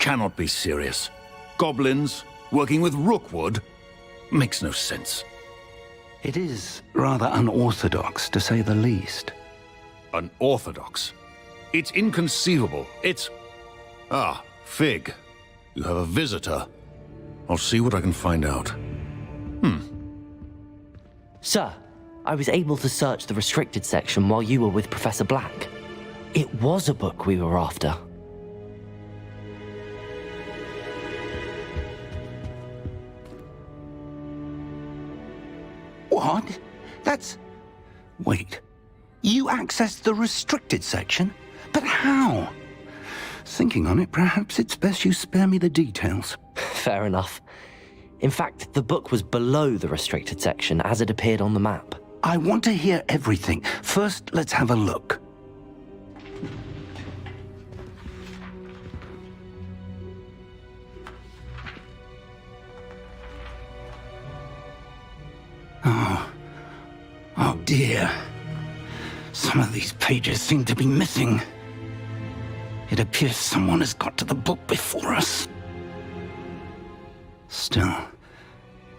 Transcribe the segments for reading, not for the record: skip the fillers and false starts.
cannot be serious. Goblins working with Rookwood makes no sense. It is rather unorthodox, to say the least. Unorthodox? It's inconceivable. It's... Ah, Fig. You have a visitor. I'll see what I can find out. Sir, I was able to search the restricted section while you were with Professor Black. It was a book we were after. What? That's... Wait. You accessed the restricted section? But how? Thinking on it, perhaps it's best you spare me the details. Fair enough. In fact, the book was below the restricted section as it appeared on the map. I want to hear everything. First, let's have a look. Oh dear. Some of these pages seem to be missing. It appears someone has got to the book before us. Still,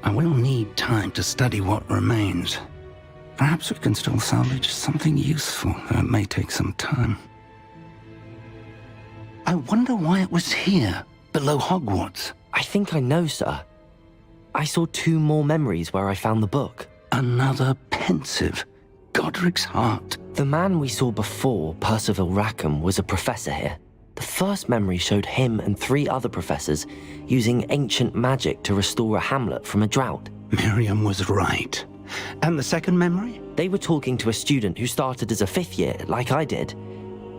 I will need time to study what remains. Perhaps we can still salvage something useful, though it may take some time. I wonder why it was here, below Hogwarts. I think I know, sir. I saw 2 more memories where I found the book. Another pensive. Godric's heart. The man we saw before, Percival Rackham, was a professor here. The first memory showed him and 3 other professors using ancient magic to restore a hamlet from a drought. Miriam was right. And the second memory? They were talking to a student who started as a 5th year, like I did.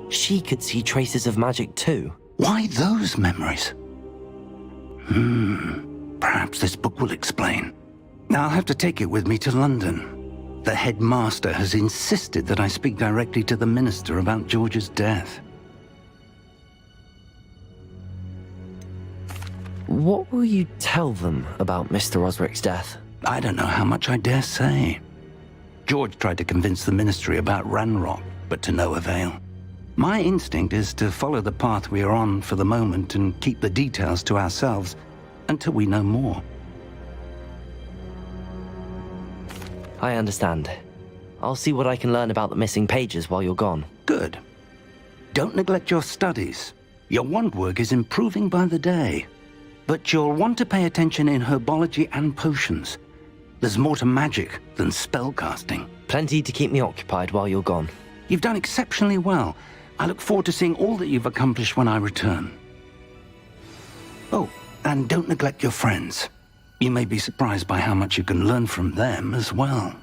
She could see traces of magic too. Why those memories? Perhaps this book will explain. I'll have to take it with me to London. The headmaster has insisted that I speak directly to the minister about George's death. What will you tell them about Mr. Osric's death? I don't know how much I dare say. George tried to convince the ministry about Ranrock, but to no avail. My instinct is to follow the path we are on for the moment and keep the details to ourselves until we know more. I understand. I'll see what I can learn about the missing pages while you're gone. Good. Don't neglect your studies. Your wand work is improving by the day. But you'll want to pay attention in herbology and potions. There's more to magic than spellcasting. Plenty to keep me occupied while you're gone. You've done exceptionally well. I look forward to seeing all that you've accomplished when I return. Oh, and don't neglect your friends. You may be surprised by how much you can learn from them as well.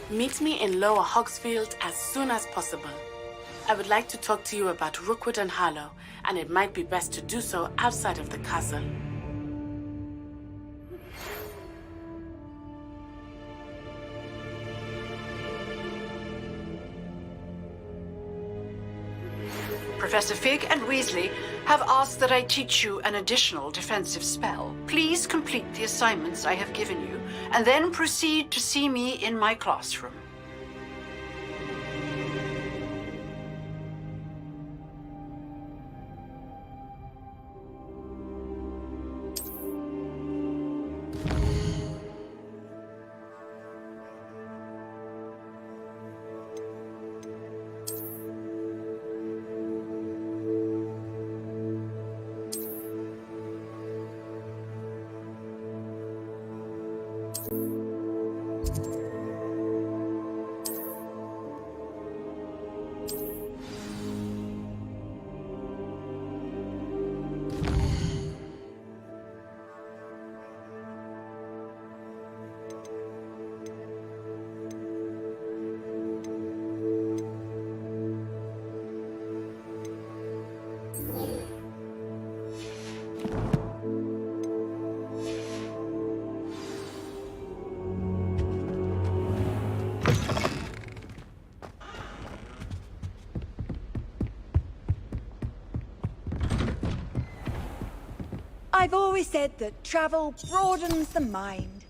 Meet me in Lower Hogsfield as soon as possible. I would like to talk to you about Rookwood and Harlow, and it might be best to do so outside of the castle. Professor Fig and Weasley have asked that I teach you an additional defensive spell. Please complete the assignments I have given you, and then proceed to see me in my classroom. I've always said that travel broadens the mind.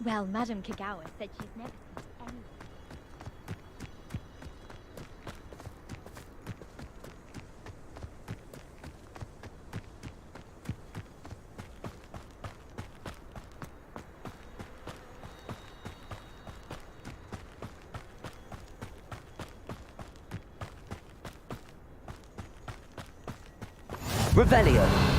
Well, Madame Kagawa said she's never seen anyone. Revelio.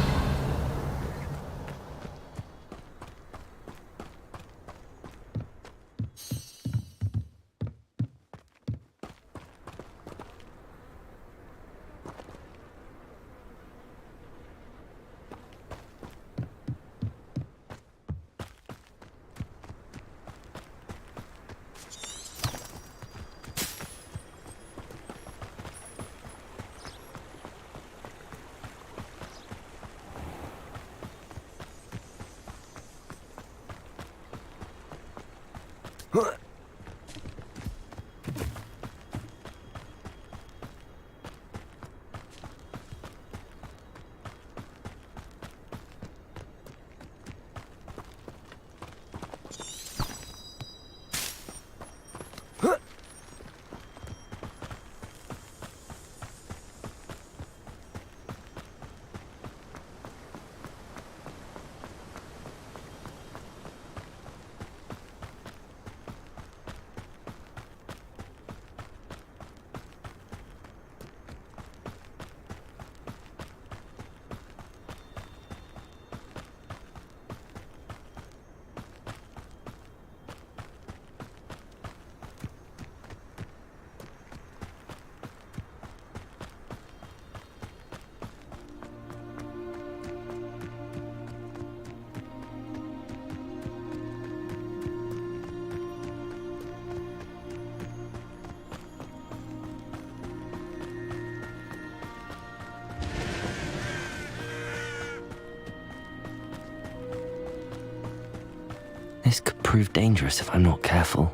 This could prove dangerous if I'm not careful.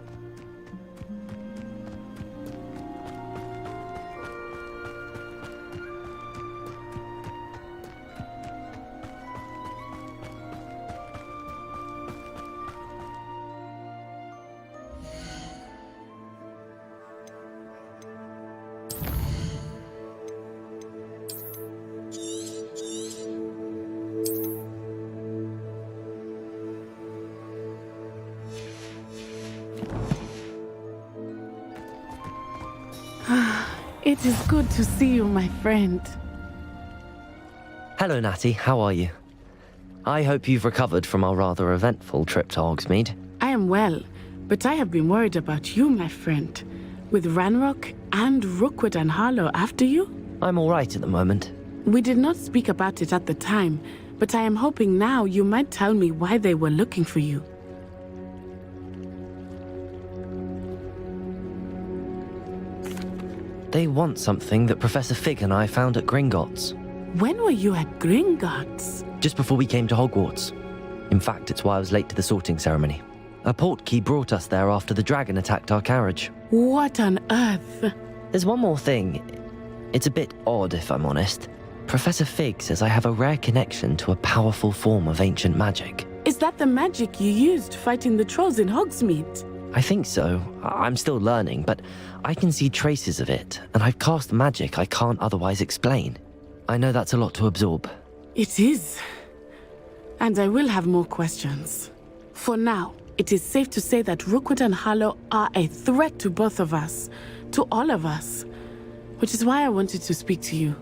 It is good to see you, my friend. Hello, Natty. How are you? I hope you've recovered from our rather eventful trip to Hogsmeade. I am well, but I have been worried about you, my friend. With Ranrock and Rookwood and Harlow after you? I'm all right at the moment. We did not speak about it at the time, but I am hoping now you might tell me why they were looking for you. They want something that Professor Fig and I found at Gringotts. When were you at Gringotts? Just before we came to Hogwarts. In fact, it's why I was late to the sorting ceremony. A portkey brought us there after the dragon attacked our carriage. What on earth? There's one more thing. It's a bit odd, if I'm honest. Professor Fig says I have a rare connection to a powerful form of ancient magic. Is that the magic you used fighting the trolls in Hogsmeade? I think so. I'm still learning, but I can see traces of it, and I've cast magic I can't otherwise explain. I know that's a lot to absorb. It is. And I will have more questions. For now, it is safe to say that Rookwood and Harlow are a threat to both of us, to all of us. Which is why I wanted to speak to you.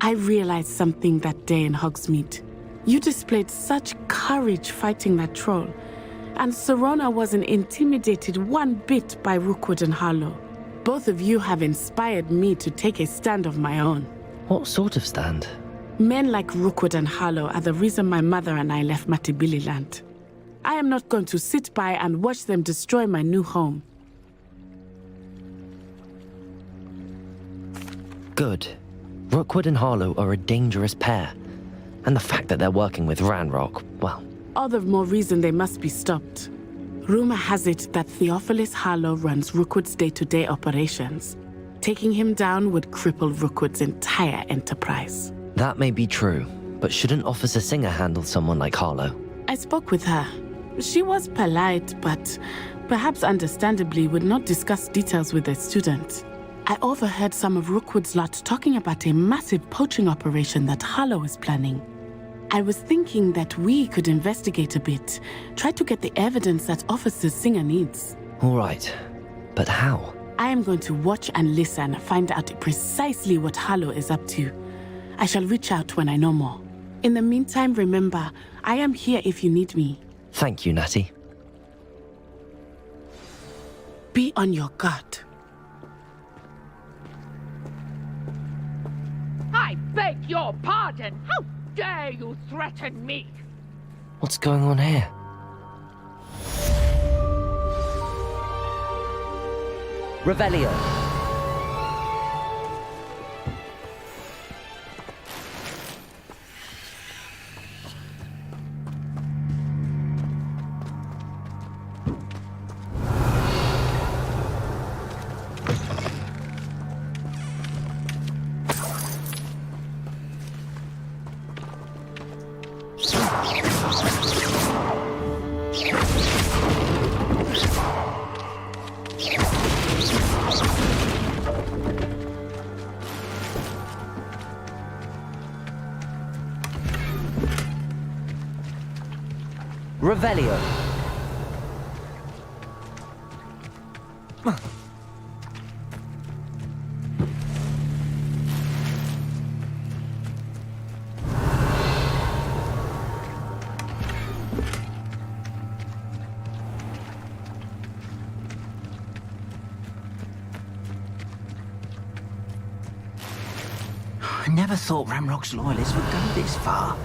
I realized something that day in Hogsmeade. You displayed such courage fighting that troll, and Serona wasn't intimidated one bit by Rookwood and Harlow. Both of you have inspired me to take a stand of my own. What sort of stand? Men like Rookwood and Harlow are the reason my mother and I left Matabeleland. I am not going to sit by and watch them destroy my new home. Good. Rookwood and Harlow are a dangerous pair. And the fact that they're working with Ranrock, well... All the more reason they must be stopped. Rumor has it that Theophilus Harlow runs Rookwood's day-to-day operations. Taking him down would cripple Rookwood's entire enterprise. That may be true, but shouldn't Officer Singer handle someone like Harlow? I spoke with her. She was polite, but perhaps understandably would not discuss details with a student. I overheard some of Rookwood's lot talking about a massive poaching operation that Harlow is planning. I was thinking that we could investigate a bit, try to get the evidence that Officer Singer needs. All right, but how? I am going to watch and listen, find out precisely what Harlow is up to. I shall reach out when I know more. In the meantime, remember, I am here if you need me. Thank you, Natty. Be on your guard. I beg your pardon! How dare you threaten me? What's going on here? Revelio. Revelio. I never thought Ranrock's loyalists would go this far.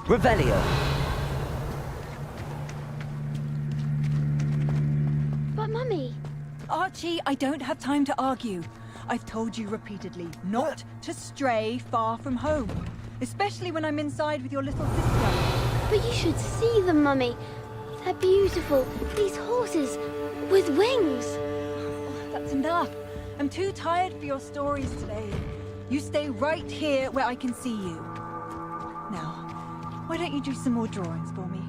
Revelio. But Mummy... Archie, I don't have time to argue. I've told you repeatedly not to stray far from home, especially when I'm inside with your little sister. But you should see them, Mummy. They're beautiful. These horses with wings. That's enough. I'm too tired for your stories today. You stay right here where I can see you. Now, why don't you do some more drawings for me?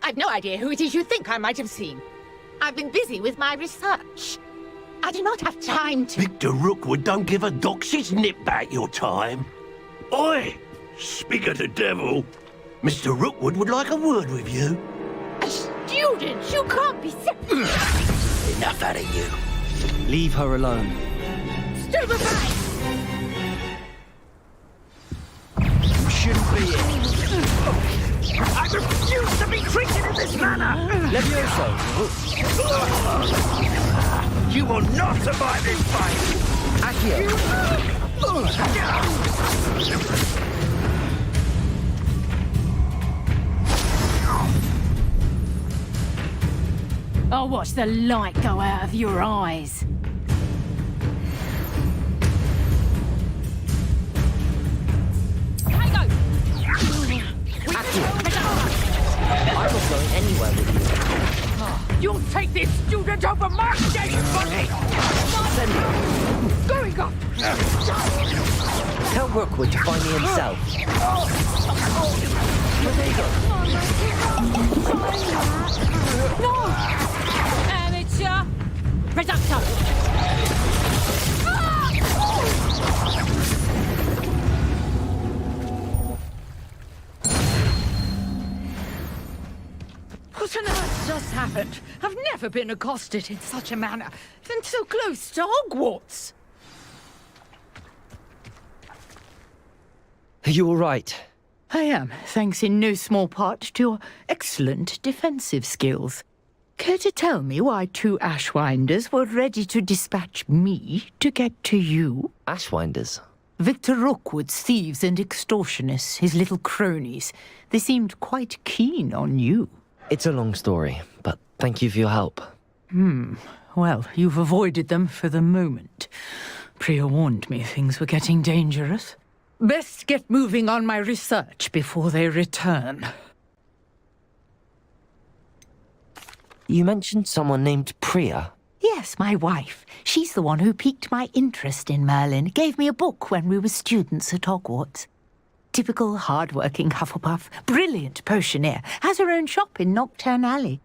I've no idea who it is you think I might have seen. I've been busy with my research. I do not have time to... Victor Rookwood don't give a doxy's nip back your time. Oi! Speak of the devil. Mr. Rookwood would like a word with you. A student? You can't be... Enough out of you. Leave her alone. Stupefy! You shouldn't be here. I refuse to be treated in this manner! Levioso! You will not survive this fight! I'll watch the light go out of your eyes. I'm not going anywhere with you. You'll take this student over my dead body! Going up! Tell Rookwood to find me himself. No! Amateur! Reductor! What on earth just happened? I've never been accosted in such a manner, and so close to Hogwarts. Are you all right? I am, thanks in no small part to your excellent defensive skills. Care to tell me why 2 Ashwinders were ready to dispatch me to get to you? Ashwinders? Victor Rookwood's thieves and extortionists, his little cronies. They seemed quite keen on you. It's a long story, but thank you for your help. Well, you've avoided them for the moment. Priya warned me things were getting dangerous. Best get moving on my research before they return. You mentioned someone named Priya. Yes, my wife. She's the one who piqued my interest in Merlin, gave me a book when we were students at Hogwarts. Typical hard-working Hufflepuff, brilliant potioneer, has her own shop in Nocturne Alley.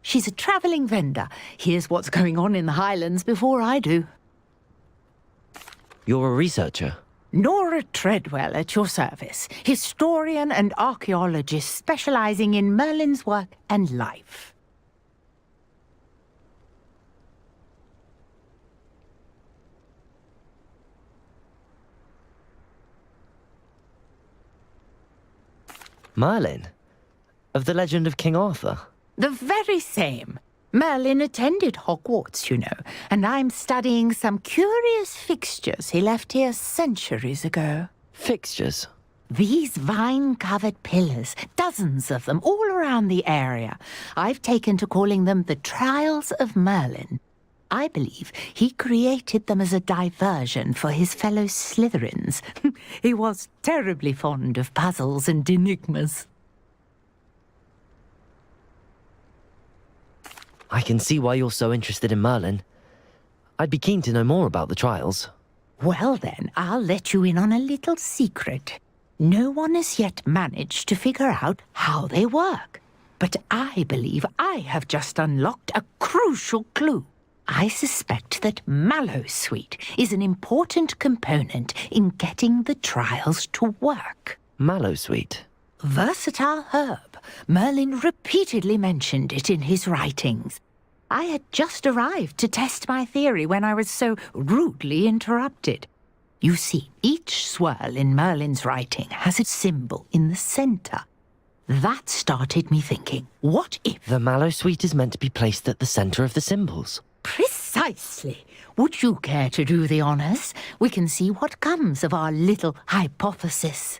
She's a travelling vendor, hears what's going on in the Highlands before I do. You're a researcher? Nora Treadwell at your service, historian and archaeologist specialising in Merlin's work and life. Merlin? Of the legend of King Arthur? The very same. Merlin attended Hogwarts, you know, and I'm studying some curious fixtures he left here centuries ago. Fixtures? These vine-covered pillars, dozens of them, all around the area. I've taken to calling them the Trials of Merlin. I believe he created them as a diversion for his fellow Slytherins. He was terribly fond of puzzles and enigmas. I can see why you're so interested in Merlin. I'd be keen to know more about the trials. Well then, I'll let you in on a little secret. No one has yet managed to figure out how they work. But I believe I have just unlocked a crucial clue. I suspect that Mallowsweet is an important component in getting the trials to work. Mallowsweet? Versatile herb. Merlin repeatedly mentioned it in his writings. I had just arrived to test my theory when I was so rudely interrupted. You see, each swirl in Merlin's writing has its symbol in the centre. That started me thinking, what if... The Mallowsweet is meant to be placed at the centre of the symbols. Precisely. Would you care to do the honours? We can see what comes of our little hypothesis.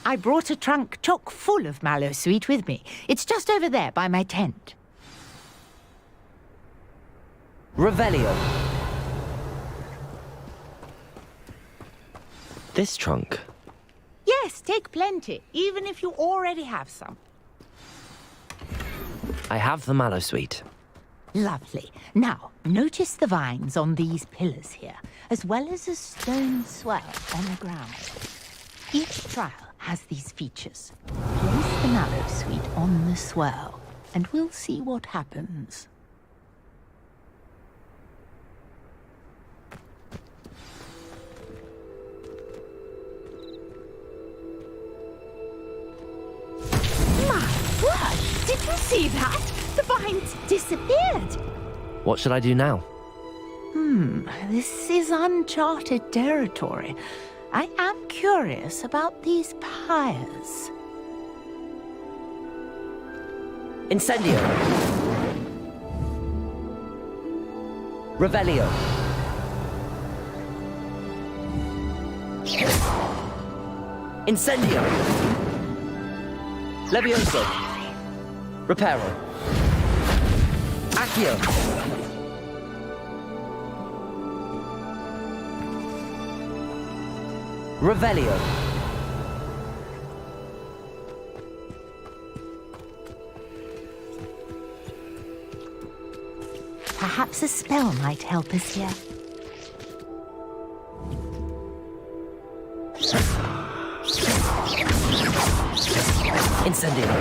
I brought a trunk chock full of Mallowsweet with me. It's just over there by my tent. Revelio. This trunk? Yes, take plenty, even if you already have some. I have the Mallowsweet. Lovely. Now, notice the vines on these pillars here, as well as a stone swell on the ground. Each trial has these features. Place the Mallow Suite on the swirl, and we'll see what happens. My word! Did you see that? The vines disappeared! What should I do now? This is uncharted territory. I am curious about these pyres. Incendio. Revelio. Incendio. Levioso. Reparo. Accio. Revelio. Perhaps a spell might help us here. Incendio.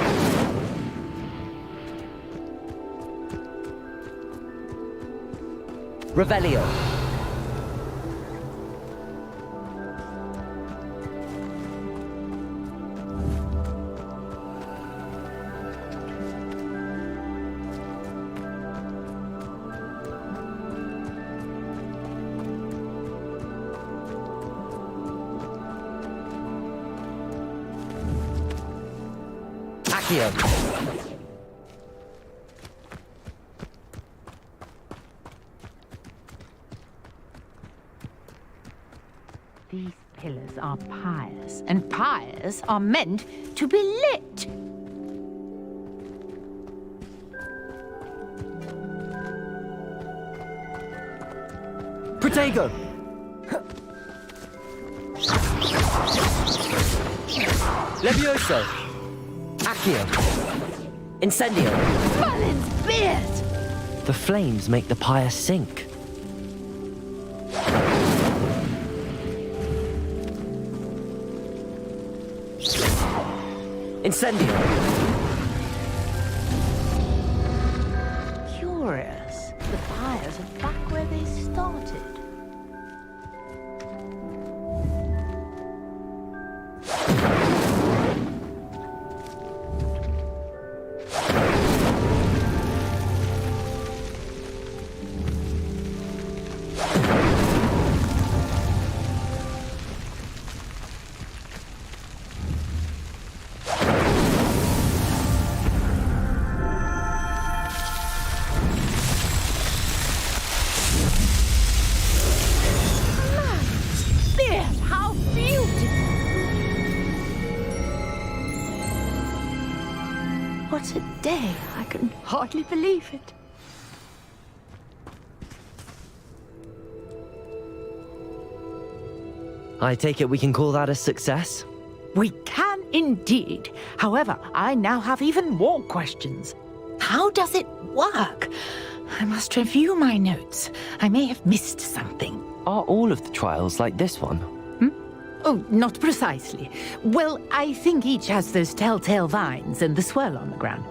Revelio. Accio. These pillars are pyres, and pyres are meant to be lit. Protego. Levioso. Accio. Incendio. Merlin's beard! The flames make the pyre sink. Incendio. Curious. The pyres are back where they started. What a day! I can hardly believe it. I take it we can call that a success? We can indeed. However, I now have even more questions. How does it work? I must review my notes. I may have missed something. Are all of the trials like this one? Oh, not precisely. Well, I think each has those telltale vines and the swirl on the ground.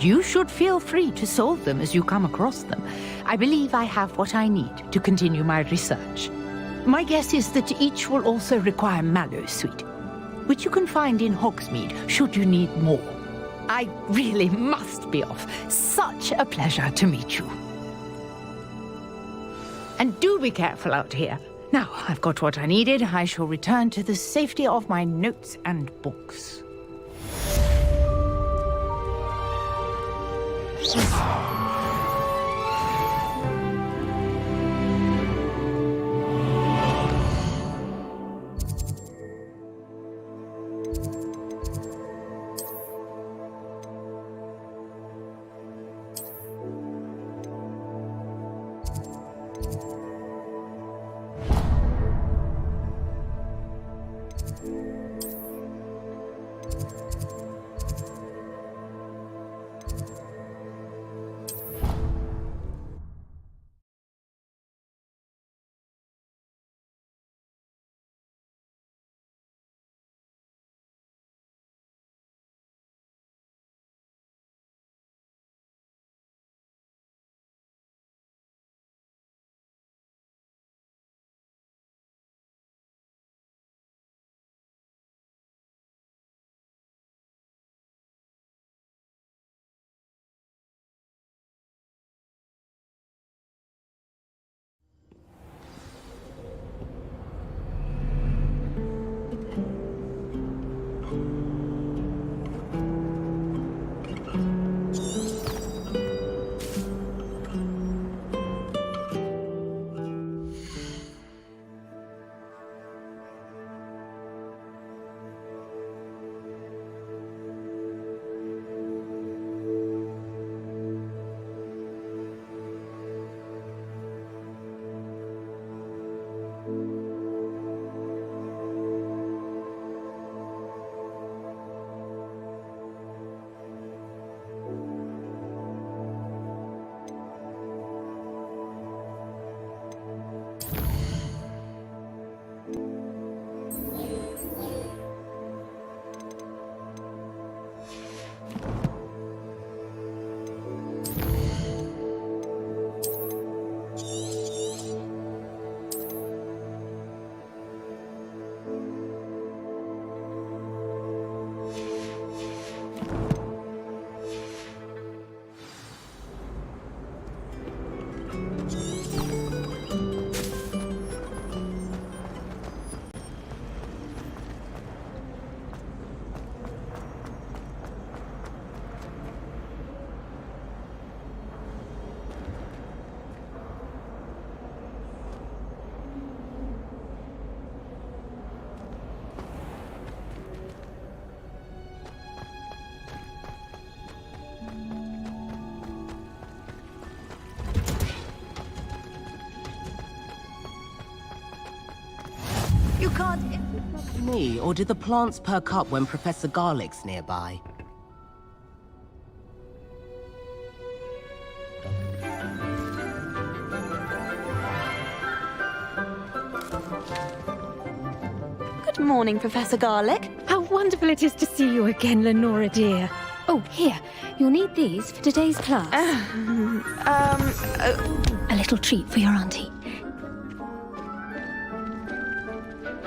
You should feel free to solve them as you come across them. I believe I have what I need to continue my research. My guess is that each will also require Mallow Suite, which you can find in Hogsmeade should you need more. I really must be off. Such a pleasure to meet you. And do be careful out here. Now, I've got what I needed. I shall return to the safety of my notes and books. You can't... Me, or do the plants perk up when Professor Garlick's nearby? Good morning, Professor Garlick. How wonderful it is to see you again, Lenora dear. Oh, here, you'll need these for today's class. A little treat for your auntie.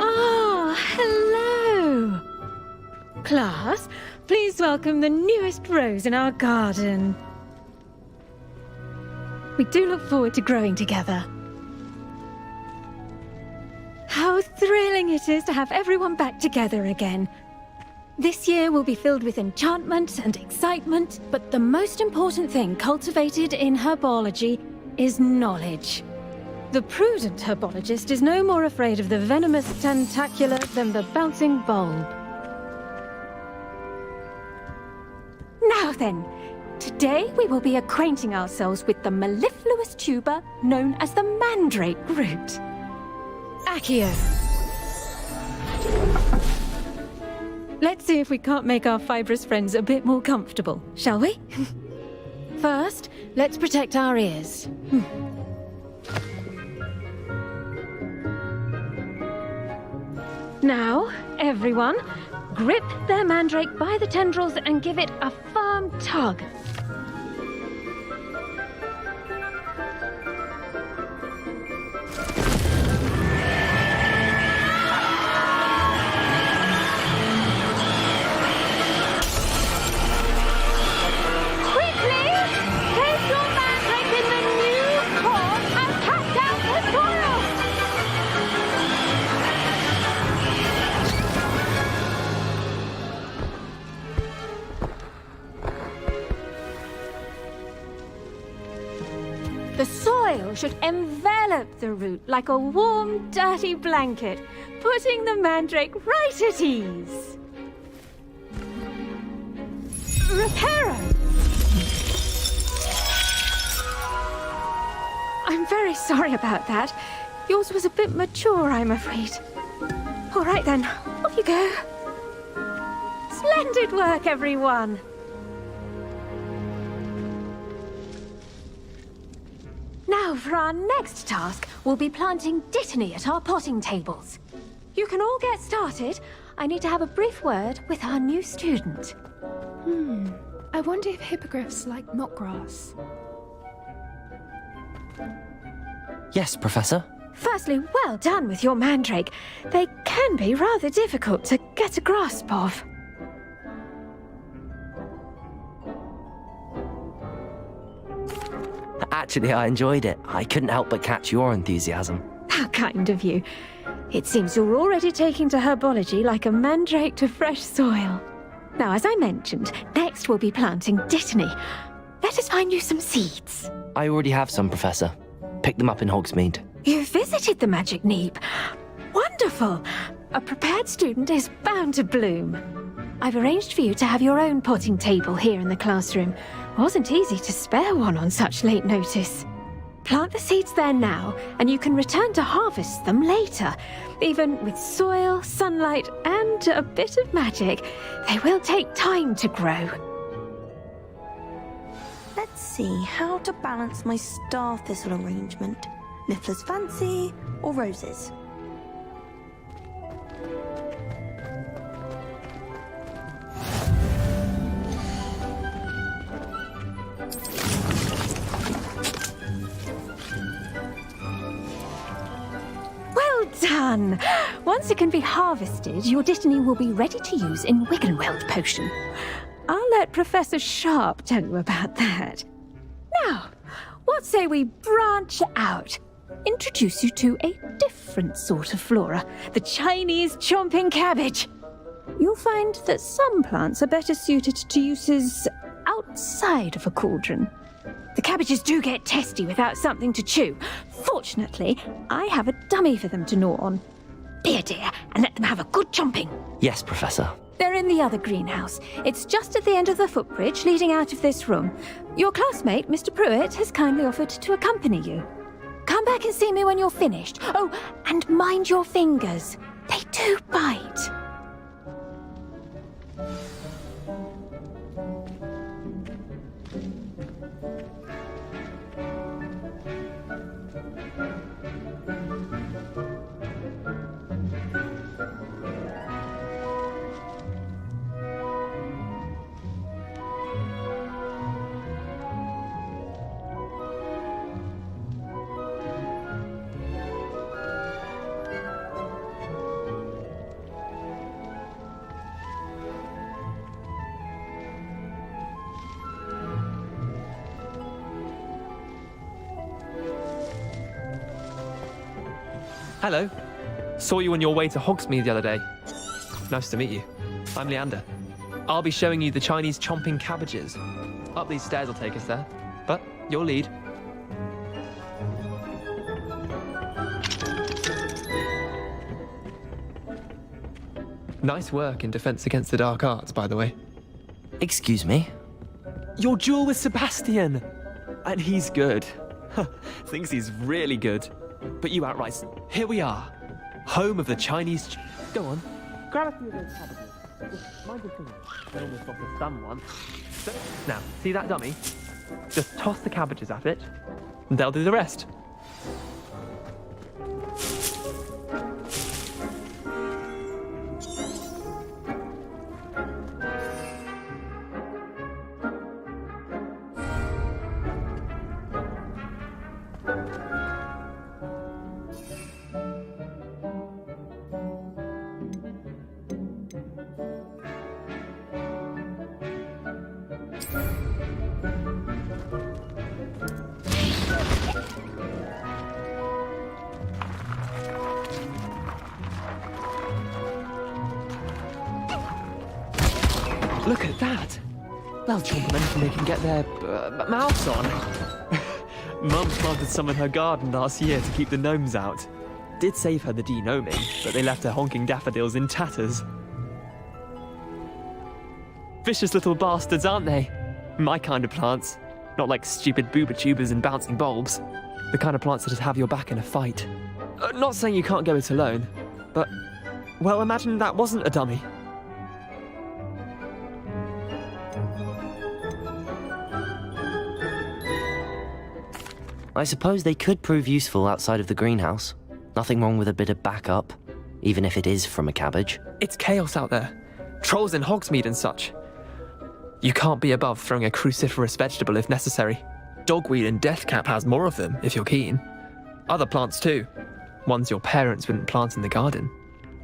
Ah, hello! Class, please welcome the newest rose in our garden. We do look forward to growing together. How thrilling it is to have everyone back together again. This year will be filled with enchantment and excitement, but the most important thing cultivated in herbology is knowledge. The prudent herbologist is no more afraid of the venomous tentacula than the bouncing bulb. Now then, today we will be acquainting ourselves with the mellifluous tuber known as the mandrake root. Accio. Let's see if we can't make our fibrous friends a bit more comfortable, shall we? First, let's protect our ears. Now, everyone, grip their mandrake by the tendrils and give it a firm tug. The soil should envelop the root like a warm, dirty blanket, putting the mandrake right at ease. Reparo! I'm very sorry about that. Yours was a bit mature, I'm afraid. All right then, off you go. Splendid work, everyone! Now, for our next task, we'll be planting dittany at our potting tables. You can all get started. I need to have a brief word with our new student. I wonder if hippogriffs like knotgrass. Yes, Professor. Firstly, well done with your mandrake. They can be rather difficult to get a grasp of. Actually, I enjoyed it. I couldn't help but catch your enthusiasm. How kind of you. It seems you're already taking to herbology like a mandrake to fresh soil. Now, as I mentioned, next we'll be planting dittany. Let us find you some seeds. I already have some, Professor. Picked them up in Hogsmeade. You visited the Magic Neep. Wonderful. A prepared student is bound to bloom. I've arranged for you to have your own potting table here in the classroom. Wasn't easy to spare one on such late notice. Plant the seeds there now, and you can return to harvest them later. Even with soil, sunlight, and a bit of magic, they will take time to grow. Let's see how to balance my star thistle arrangement. Niffler's fancy or roses? Well done! Once it can be harvested, your dittany will be ready to use in Wiggenweld potion. I'll let Professor Sharp tell you about that. Now, what say we branch out? Introduce you to a different sort of flora, the Chinese chomping cabbage. You'll find that some plants are better suited to uses outside of a cauldron. The cabbages do get testy without something to chew. Fortunately, I have a dummy for them to gnaw on. Be a dear and let them have a good chomping. Yes, Professor. They're in the other greenhouse. It's just at the end of the footbridge leading out of this room. Your classmate, Mr. Pruitt, has kindly offered to accompany you. Come back and see me when you're finished. Oh, and mind your fingers. They do bite. Hello. Saw you on your way to Hogsmeade the other day. Nice to meet you. I'm Leander. I'll be showing you the Chinese chomping cabbages. Up these stairs will take us there, but your lead. Nice work in Defense Against the Dark Arts, by the way. Excuse me? Your duel with Sebastian! And he's good. Thinks he's really good. But you outright, here we are. Home of the Chinese... Go on. Grab a few of those cabbages. Just mind your fingers. They almost lost a thumb once. So, now, see that dummy? Just toss the cabbages at it, and they'll do the rest. Look at that! They'll chomp on anything they can get their mouths on. Mum planted some in her garden last year to keep the gnomes out. Did save her the de-gnoming, but they left her honking daffodils in tatters. Vicious little bastards, aren't they? My kind of plants. Not like stupid booba tubers and bouncing bulbs. The kind of plants that just have your back in a fight. Not saying you can't go it alone, but... Well, imagine that wasn't a dummy. I suppose they could prove useful outside of the greenhouse. Nothing wrong with a bit of backup, even if it is from a cabbage. It's chaos out there. Trolls in Hogsmeade and such. You can't be above throwing a cruciferous vegetable if necessary. Dogweed and deathcap has more of them, if you're keen. Other plants too. Ones your parents wouldn't plant in the garden.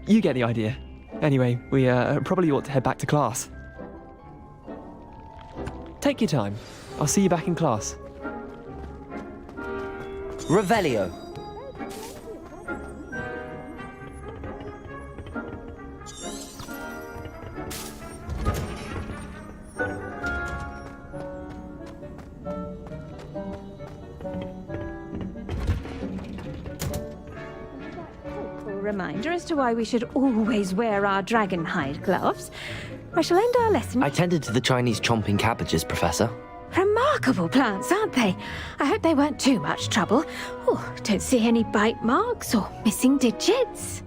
You get the idea. Anyway, we probably ought to head back to class. Take your time. I'll see you back in class. Revelio. Reminder as to why we should always wear our dragon hide gloves. I shall end our lesson. I tended to the Chinese chomping cabbages, Professor. Remarkable plants, aren't they? I hope they weren't too much trouble. Oh, don't see any bite marks or missing digits.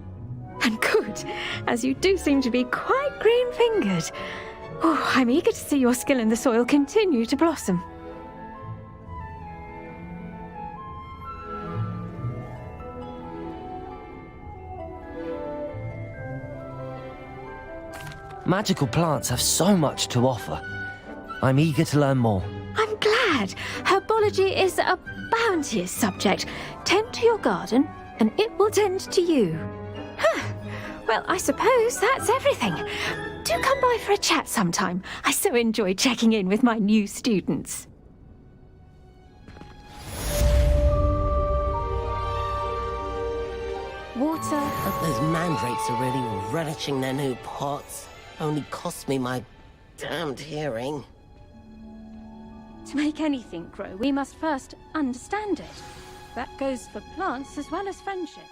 And good, as you do seem to be quite green-fingered. Oh, I'm eager to see your skill in the soil continue to blossom. Magical plants have so much to offer. I'm eager to learn more. I'm glad. Herbology is a bounteous subject. Tend to your garden, and it will tend to you. Well, I suppose that's everything. Do come by for a chat sometime. I so enjoy checking in with my new students. Water? Those mandrakes are really relishing their new pots. Only cost me my damned hearing. To make anything grow, we must first understand it. That goes for plants as well as friendship.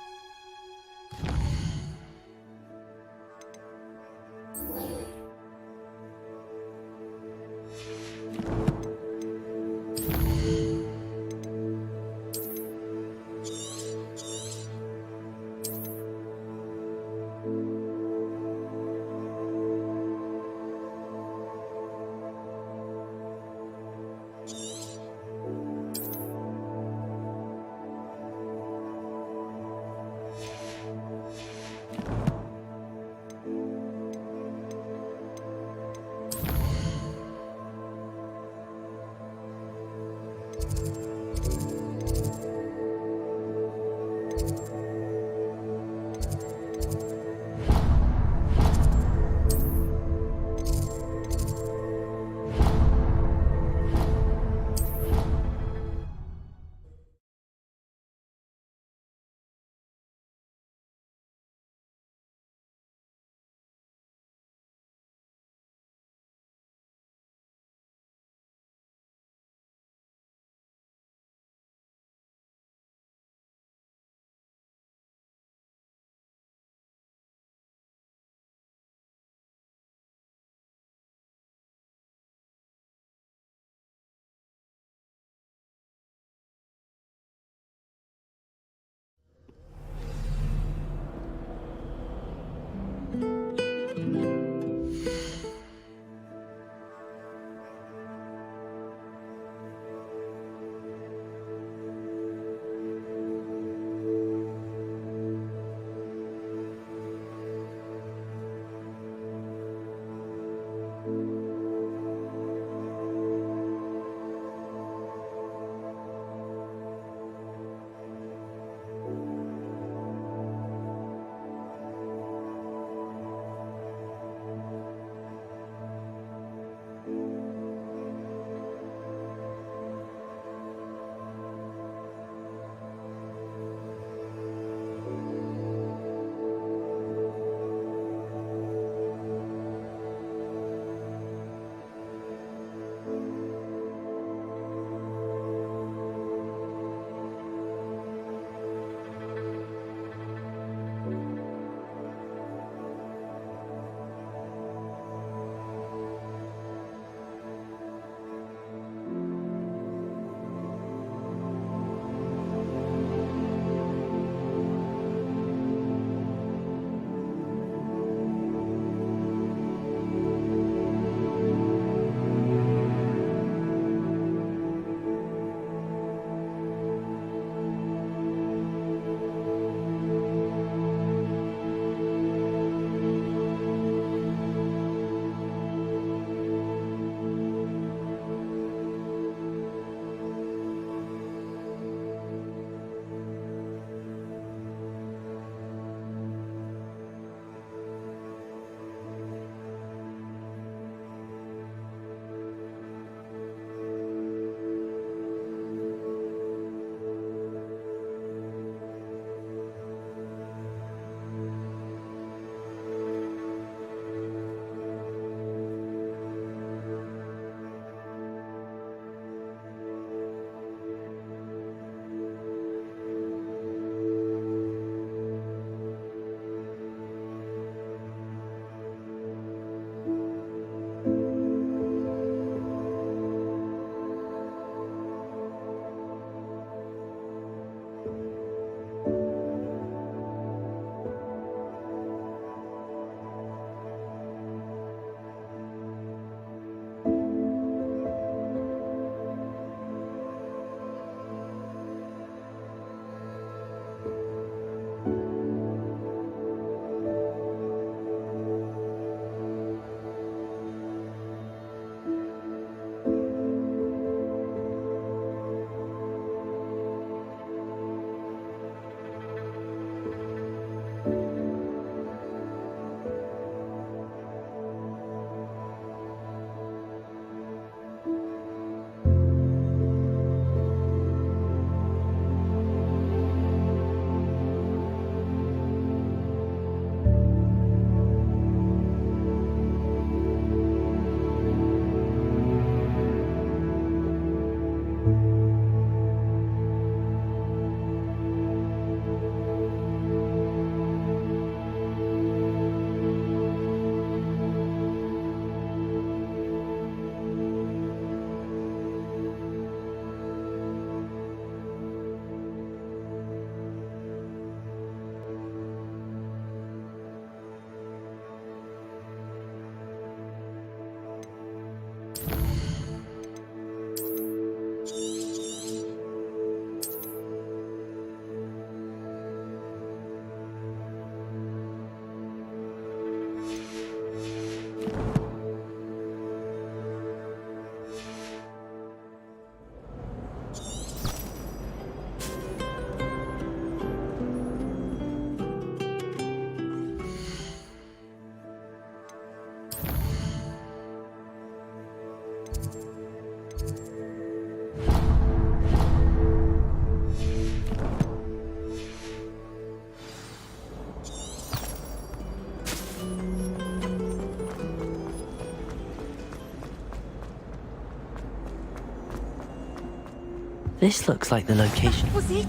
This looks like the location. Was it?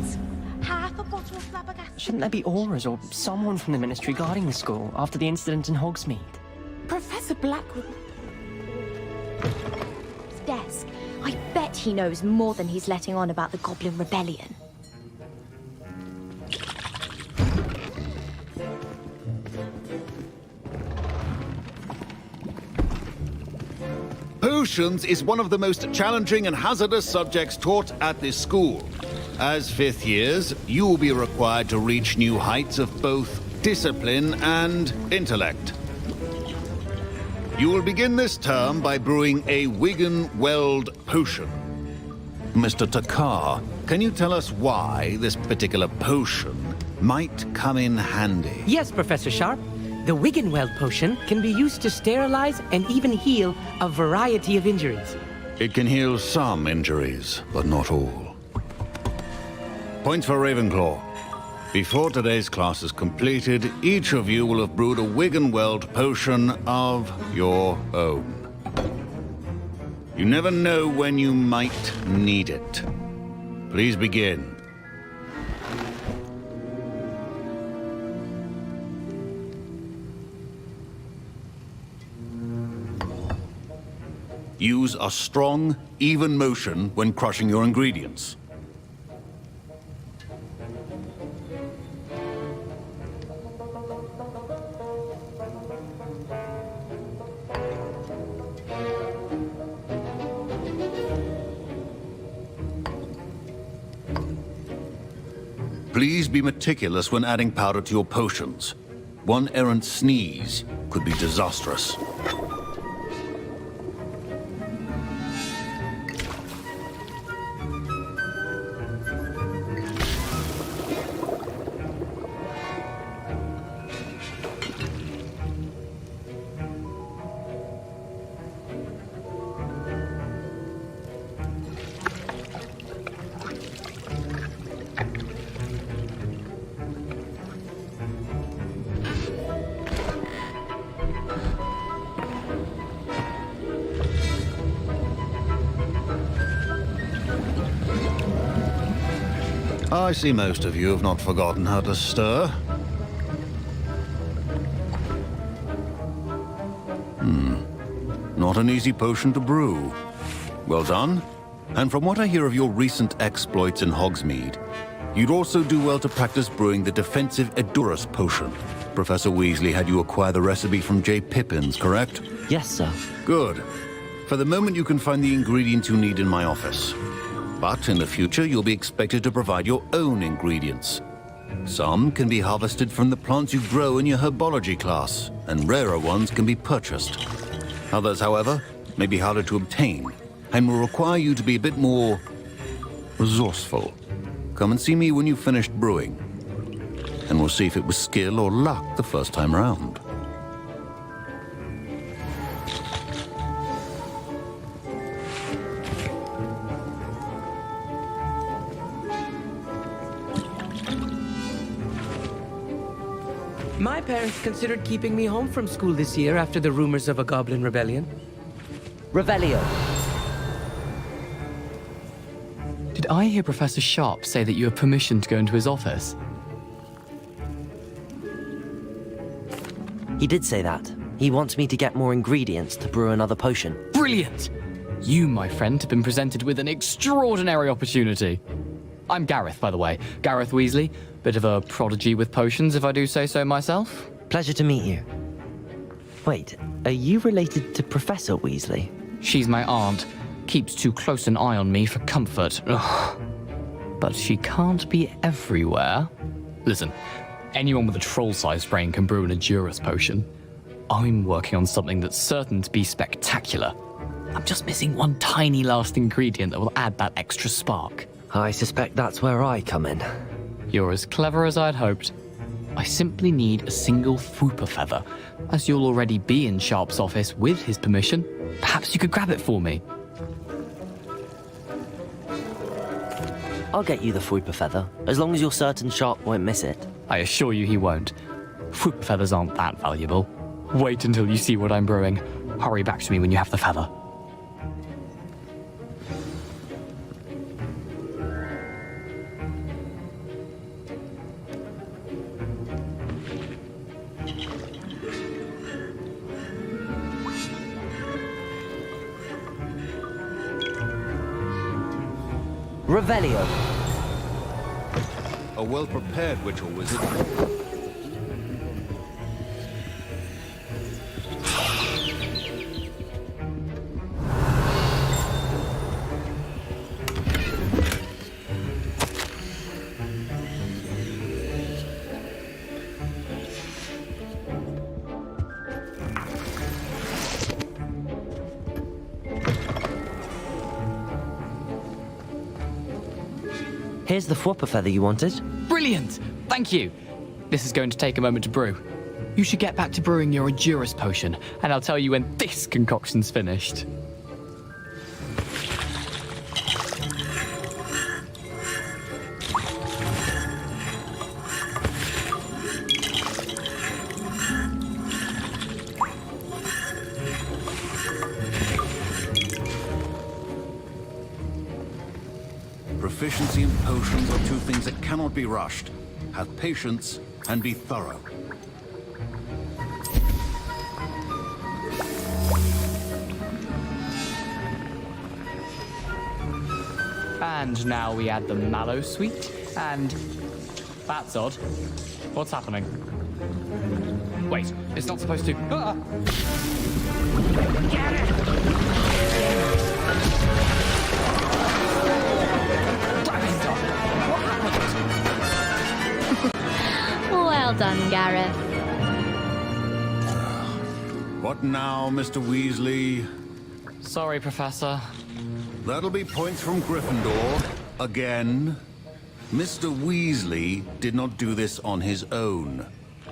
Half a bottle of flabbergasted? Shouldn't there be auras or someone from the Ministry guarding the school after the incident in Hogsmeade? Professor Blackwood. Desk. I bet he knows more than he's letting on about the Goblin Rebellion. Potions is one of the most challenging and hazardous subjects taught at this school. As fifth years, you will be required to reach new heights of both discipline and intellect. You will begin this term by brewing a Wiggenweld potion. Mr. Takar, can you tell us why this particular potion might come in handy? Yes, Professor Sharp. The Wiggenweld potion can be used to sterilize and even heal a variety of injuries. It can heal some injuries, but not all. Points for Ravenclaw. Before today's class is completed, each of you will have brewed a Wiggenweld potion of your own. You never know when you might need it. Please begin. Use a strong, even motion when crushing your ingredients. Please be meticulous when adding powder to your potions. One errant sneeze could be disastrous. I see most of you have not forgotten how to stir. Not an easy potion to brew. Well done. And from what I hear of your recent exploits in Hogsmeade, you'd also do well to practice brewing the defensive Edurus potion. Professor Weasley had you acquire the recipe from J. Pippins, correct? Yes, sir. Good. For the moment, you can find the ingredients you need in my office. But in the future, you'll be expected to provide your own ingredients. Some can be harvested from the plants you grow in your herbology class, and rarer ones can be purchased. Others, however, may be harder to obtain, and will require you to be a bit more resourceful. Come and see me when you've finished brewing, and we'll see if it was skill or luck the first time round. My parents considered keeping me home from school this year after the rumors of a Goblin Rebellion. Revelio. Did I hear Professor Sharp say that you have permission to go into his office? He did say that. He wants me to get more ingredients to brew another potion. Brilliant! You, my friend, have been presented with an extraordinary opportunity. I'm Gareth, by the way. Gareth Weasley. Bit of a prodigy with potions, if I do say so myself. Pleasure to meet you. Wait, are you related to Professor Weasley? She's my aunt. Keeps too close an eye on me for comfort. Ugh. But she can't be everywhere. Listen, anyone with a troll-sized brain can brew an Edurus potion. I'm working on something that's certain to be spectacular. I'm just missing one tiny last ingredient that will add that extra spark. I suspect that's where I come in. You're as clever as I'd hoped. I simply need a single Fwooper feather. As you'll already be in Sharp's office with his permission, perhaps you could grab it for me. I'll get you the Fwooper feather, as long as you're certain Sharp won't miss it. I assure you he won't. Fwooper feathers aren't that valuable. Wait until you see what I'm brewing. Hurry back to me when you have the feather. Revelio. A well-prepared ritual wizard. Here's the flopper feather you wanted. Brilliant! Thank you. This is going to take a moment to brew. You should get back to brewing your Endurance potion, and I'll tell you when this concoction's finished. Proficiency and potions are two things that cannot be rushed. Have patience and be thorough. And now we add the mallow sweet, and... That's odd. What's happening? Wait, it's not supposed to... Ah! Get it! Well done, Gareth. What now, Mr. Weasley? Sorry, Professor. That'll be points from Gryffindor. Again. Mr. Weasley did not do this on his own.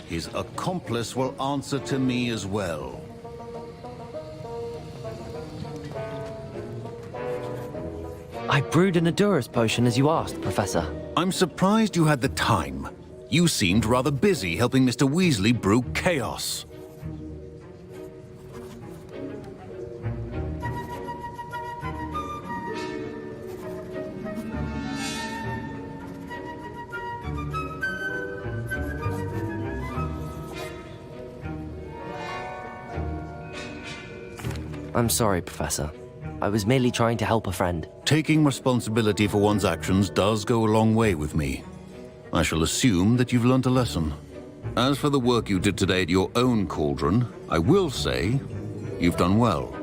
His accomplice will answer to me as well. I brewed an Endurance potion as you asked, Professor. I'm surprised you had the time. You seemed rather busy helping Mr. Weasley brew chaos. I'm sorry, Professor. I was merely trying to help a friend. Taking responsibility for one's actions does go a long way with me. I shall assume that you've learnt a lesson. As for the work you did today at your own cauldron, I will say you've done well.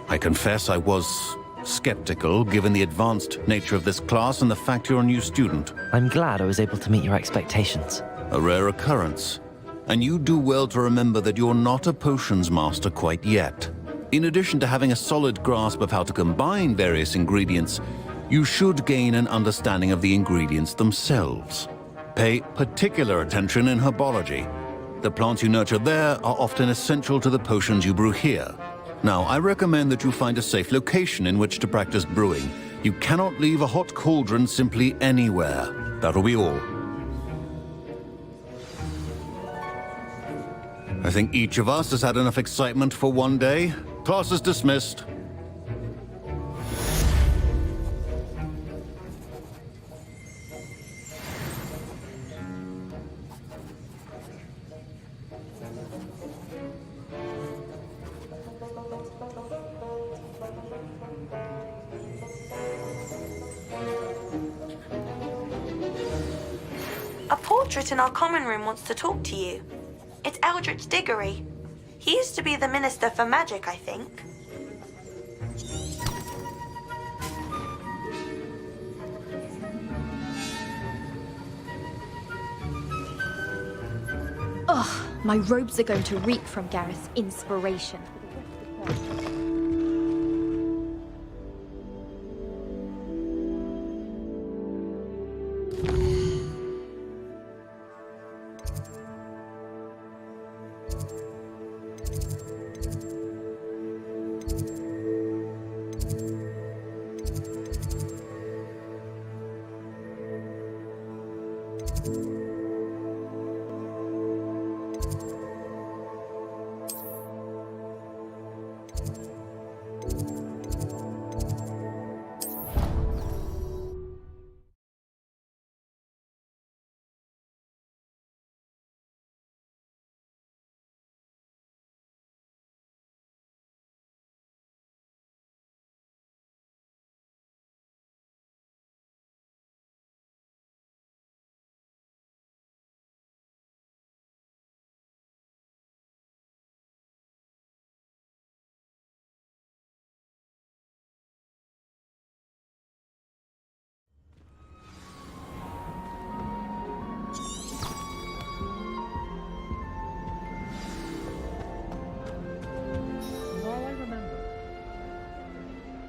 I confess I was skeptical given the advanced nature of this class and the fact you're a new student. I'm glad I was able to meet your expectations. A rare occurrence. And you do well to remember that you're not a potions master quite yet. In addition to having a solid grasp of how to combine various ingredients, you should gain an understanding of the ingredients themselves. Pay particular attention in herbology. The plants you nurture there are often essential to the potions you brew here. Now, I recommend that you find a safe location in which to practice brewing. You cannot leave a hot cauldron simply anywhere. That'll be all. I think each of us has had enough excitement for one day. Class is dismissed. A portrait in our common room wants to talk to you. It's Eldritch Diggory. He used to be the Minister for Magic, I think. Ugh, my robes are going to reek from Gareth's inspiration.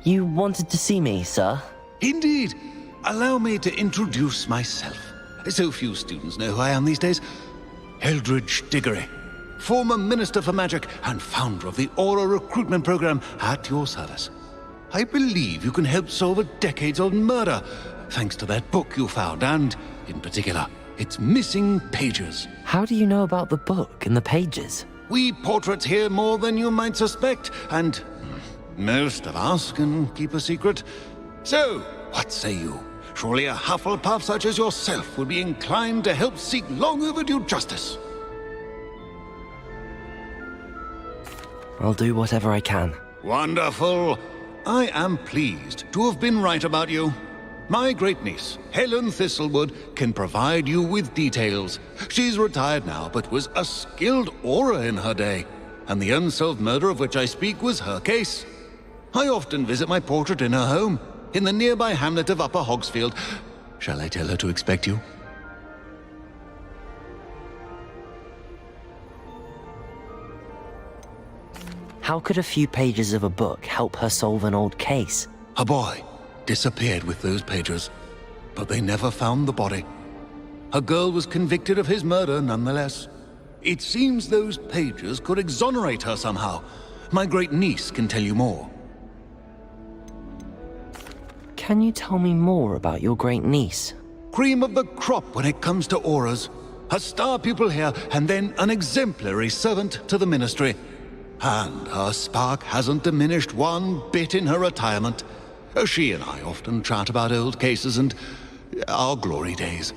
You wanted to see me, sir? Indeed. Allow me to introduce myself. So few students know who I am these days. Eldridge Diggory, former Minister for Magic and founder of the Aura recruitment program, at your service. I believe you can help solve a decades-old murder, thanks to that book you found, and, in particular, its missing pages. How do you know about the book and the pages? We portraits hear more than you might suspect, and most of us can keep a secret. So, what say you? Surely a Hufflepuff such as yourself would be inclined to help seek long overdue justice. I'll do whatever I can. Wonderful. I am pleased to have been right about you. My great-niece, Helen Thistlewood, can provide you with details. She's retired now, but was a skilled aura in her day, and the unsolved murder of which I speak was her case. I often visit my portrait in her home, in the nearby hamlet of Upper Hogsfield. Shall I tell her to expect you? How could a few pages of a book help her solve an old case? A boy disappeared with those pages, but they never found the body. A girl was convicted of his murder nonetheless. It seems those pages could exonerate her somehow. My great-niece can tell you more. Can you tell me more about your great-niece? Cream of the crop when it comes to auras. A star pupil here, and then an exemplary servant to the Ministry. And her spark hasn't diminished one bit in her retirement. She and I often chat about old cases and our glory days.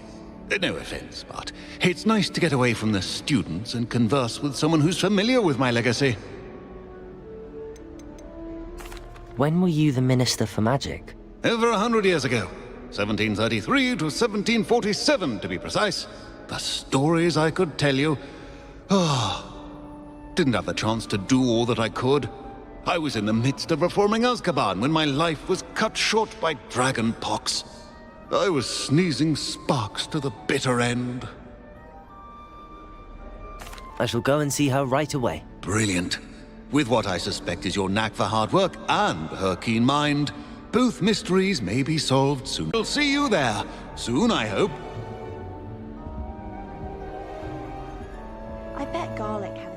No offense, but it's nice to get away from the students and converse with someone who's familiar with my legacy. When were you the Minister for Magic? Over 100 years ago. 1733 to 1747, to be precise. The stories I could tell you. Didn't have the chance to do all that I could. I was in the midst of reforming Azkaban when my life was cut short by dragon pox. I was sneezing sparks to the bitter end. I shall go and see her right away. Brilliant. With what I suspect is your knack for hard work and her keen mind, both mysteries may be solved soon. I'll see you there. Soon, I hope. I bet garlic has.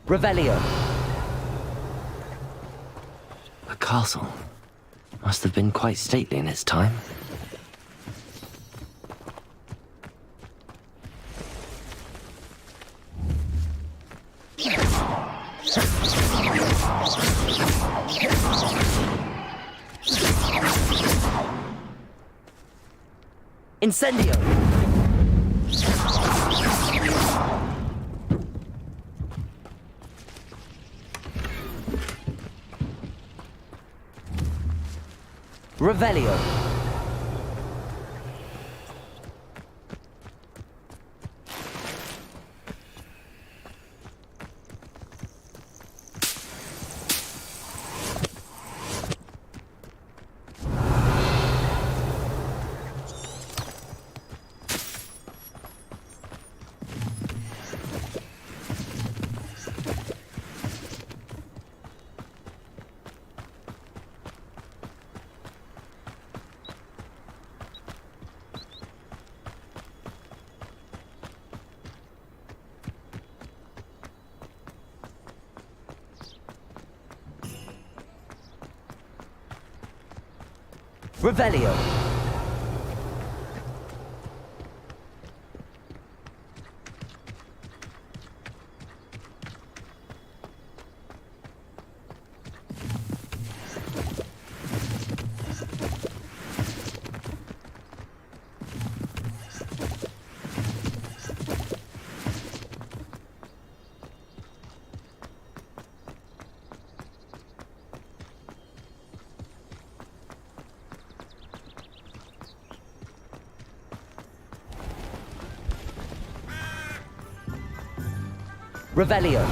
Revelio. A castle. Must have been quite stately in its time. Incendio! Revelio. Revelio. Revelio.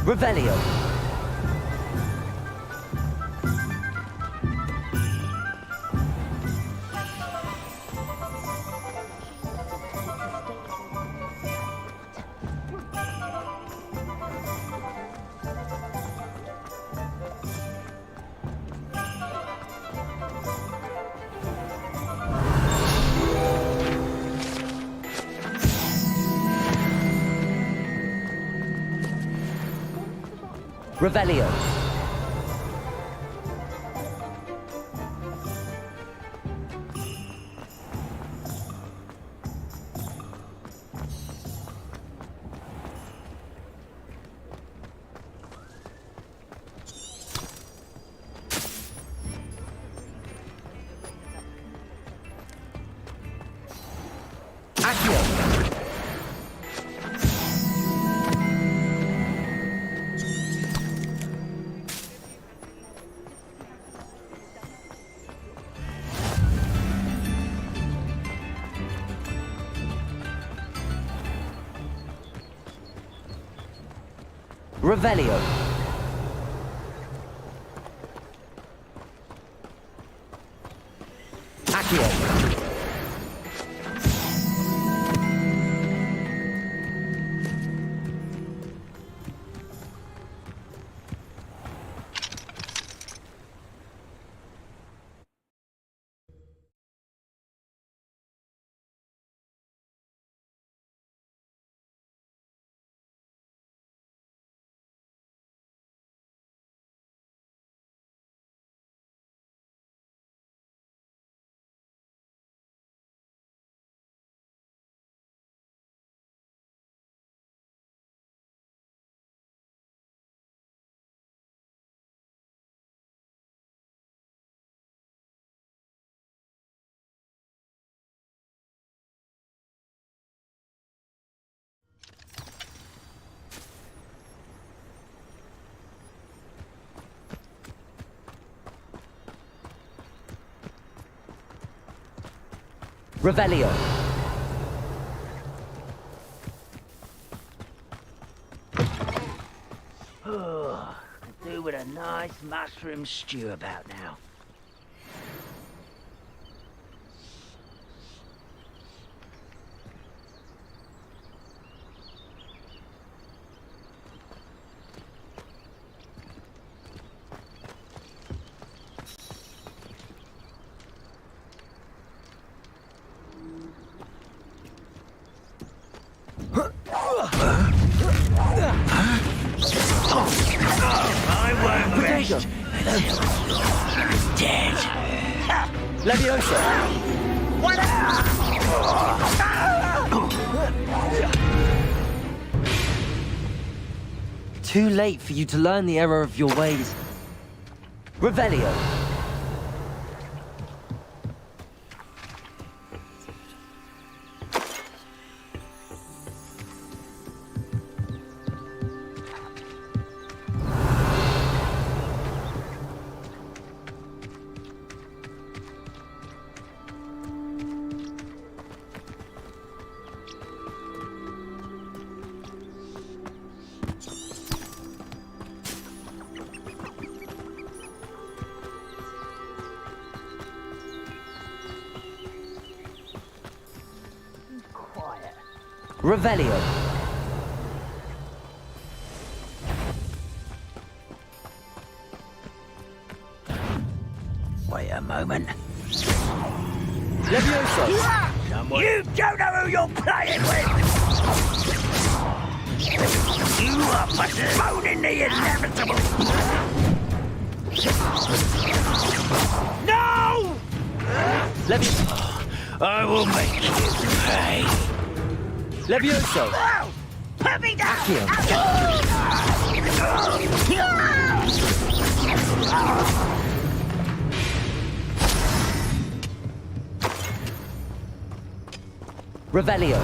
Revelio. Revelio. Revelio. Accio. Revelio. nice mushroom stew about now? I won't rest. Dead. Leviosa! Too late for you to learn the error of your ways. Revelio. Revelio. Wait a moment. Leviosa! You don't know who you're playing with! You are postponing the inevitable! No! I will make you pay. Leviosa! No! Put me down! Revelio.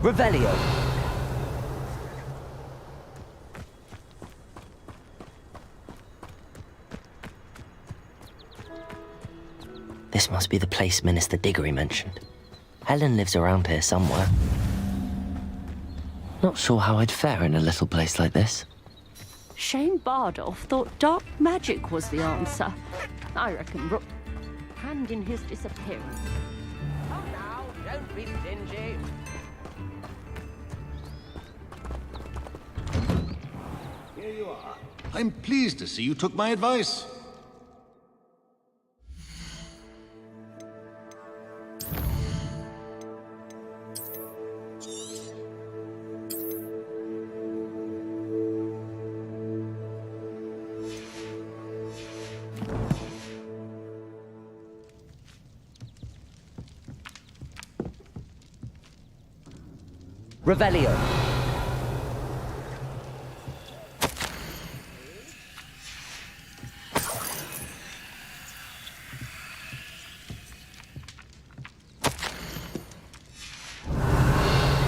Revelio. This must be the place Minister Diggory mentioned. Helen lives around here somewhere. Not sure how I'd fare in a little place like this. Shane Bardolph thought dark magic was the answer. I reckon Rook hand in his disappearance. Oh, now, don't be stingy. Here you are. I'm pleased to see you took my advice. Revelio.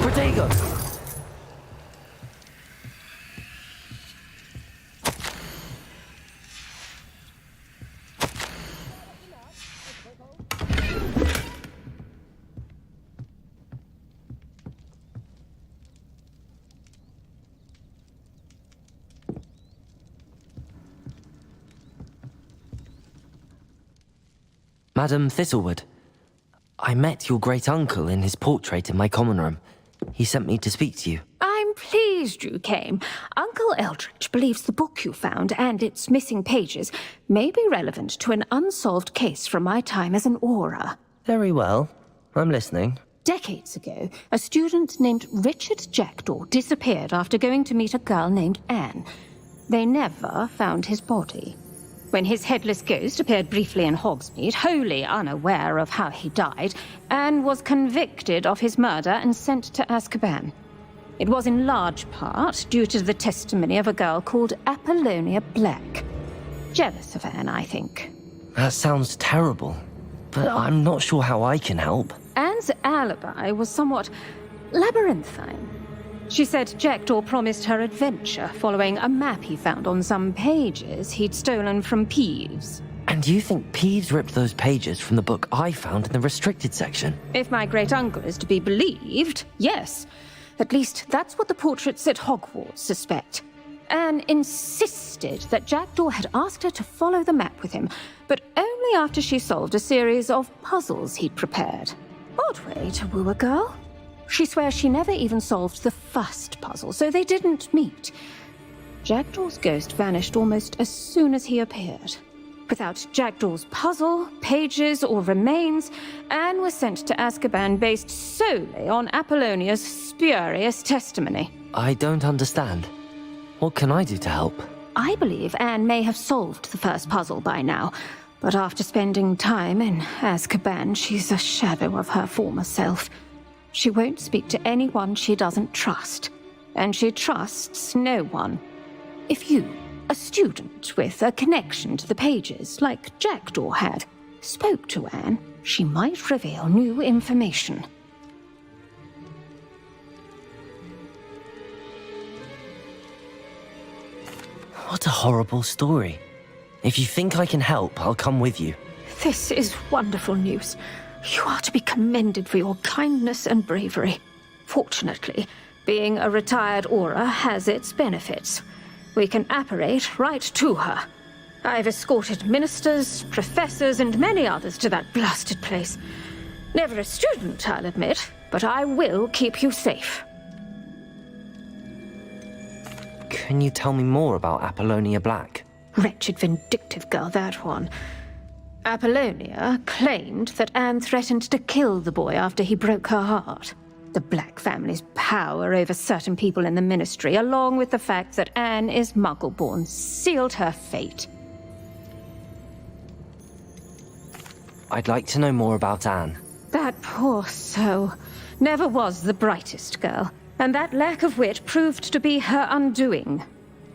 Protego. Madam Thistlewood, I met your great-uncle in his portrait in my common room. He sent me to speak to you. I'm pleased you came. Uncle Eldridge believes the book you found and its missing pages may be relevant to an unsolved case from my time as an Auror. Very well. I'm listening. Decades ago, a student named Richard Jackdaw disappeared after going to meet a girl named Anne. They never found his body. when his headless ghost appeared briefly in Hogsmeade, wholly unaware of how he died, Anne was convicted of his murder and sent to Azkaban. It was in large part due to the testimony of a girl called Apollonia Black. Jealous of Anne, I think. That sounds terrible, but I'm not sure how I can help. Anne's alibi was somewhat labyrinthine. She said Jackdaw promised her adventure following a map he found on some pages he'd stolen from Peeves. And you think Peeves ripped those pages from the book I found in the restricted section? If my great-uncle is to be believed, yes. At least that's what the portraits at Hogwarts suspect. Anne insisted that Jackdaw had asked her to follow the map with him, but only after she solved a series of puzzles he'd prepared. Odd way to woo a girl. She swears she never even solved the first puzzle, so they didn't meet. Jackdaw's ghost vanished almost as soon as he appeared. Without Jackdaw's puzzle, pages, or remains, Anne was sent to Azkaban based solely on Apollonia's spurious testimony. I don't understand. What can I do to help? I believe Anne may have solved the first puzzle by now, but after spending time in Azkaban, she's a shadow of her former self. She won't speak to anyone she doesn't trust, and she trusts no one. If you, a student with a connection to the pages, like Jackdaw had, spoke to Anne, she might reveal new information. What a horrible story. If you think I can help, I'll come with you. This is wonderful news. You are to be commended for your kindness and bravery. Fortunately, being a retired Auror has its benefits. We can apparate right to her. I've escorted ministers, professors, and many others to that blasted place. Never a student, I'll admit, but I will keep you safe. Can you tell me more about Apollonia Black? Wretched, vindictive girl, that one. Apollonia claimed that Anne threatened to kill the boy after he broke her heart. The Black family's power over certain people in the Ministry, along with the fact that Anne is Muggle-born, sealed her fate. I'd like to know more about Anne. That poor soul never was the brightest girl, and that lack of wit proved to be her undoing.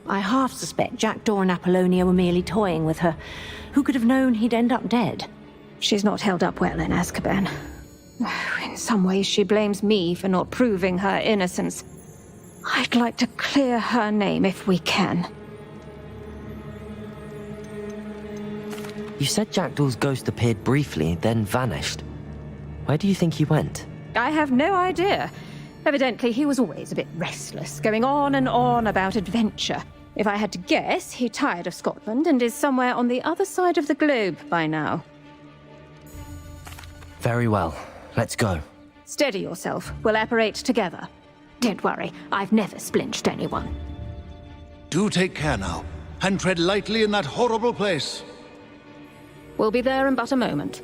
I half suspect Jackdaw and Apollonia were merely toying with her. Who could have known he'd end up dead? She's not held up well in Azkaban. In some ways, she blames me for not proving her innocence. I'd like to clear her name if we can. You said Jackdaw's ghost appeared briefly, then vanished. Where do you think he went? I have no idea. Evidently, he was always a bit restless, going on and on about adventure. If I had to guess, he tired of Scotland and is somewhere on the other side of the globe by now. Very well. Let's go. Steady yourself. We'll apparate together. Don't worry, I've never splinched anyone. Do take care now, and tread lightly in that horrible place. We'll be there in but a moment.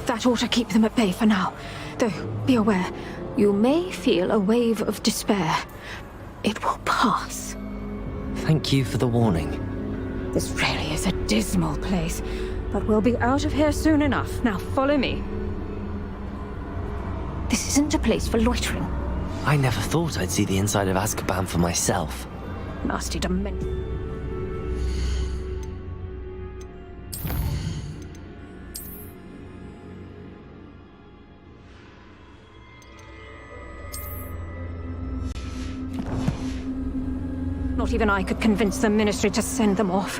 That ought to keep them at bay for now. Though, be aware, you may feel a wave of despair. It will pass. Thank you for the warning. This really is a dismal place, but we'll be out of here soon enough. Now follow me. This isn't a place for loitering. I never thought I'd see the inside of Azkaban for myself. Nasty dementia. Not even I could convince the Ministry to send them off.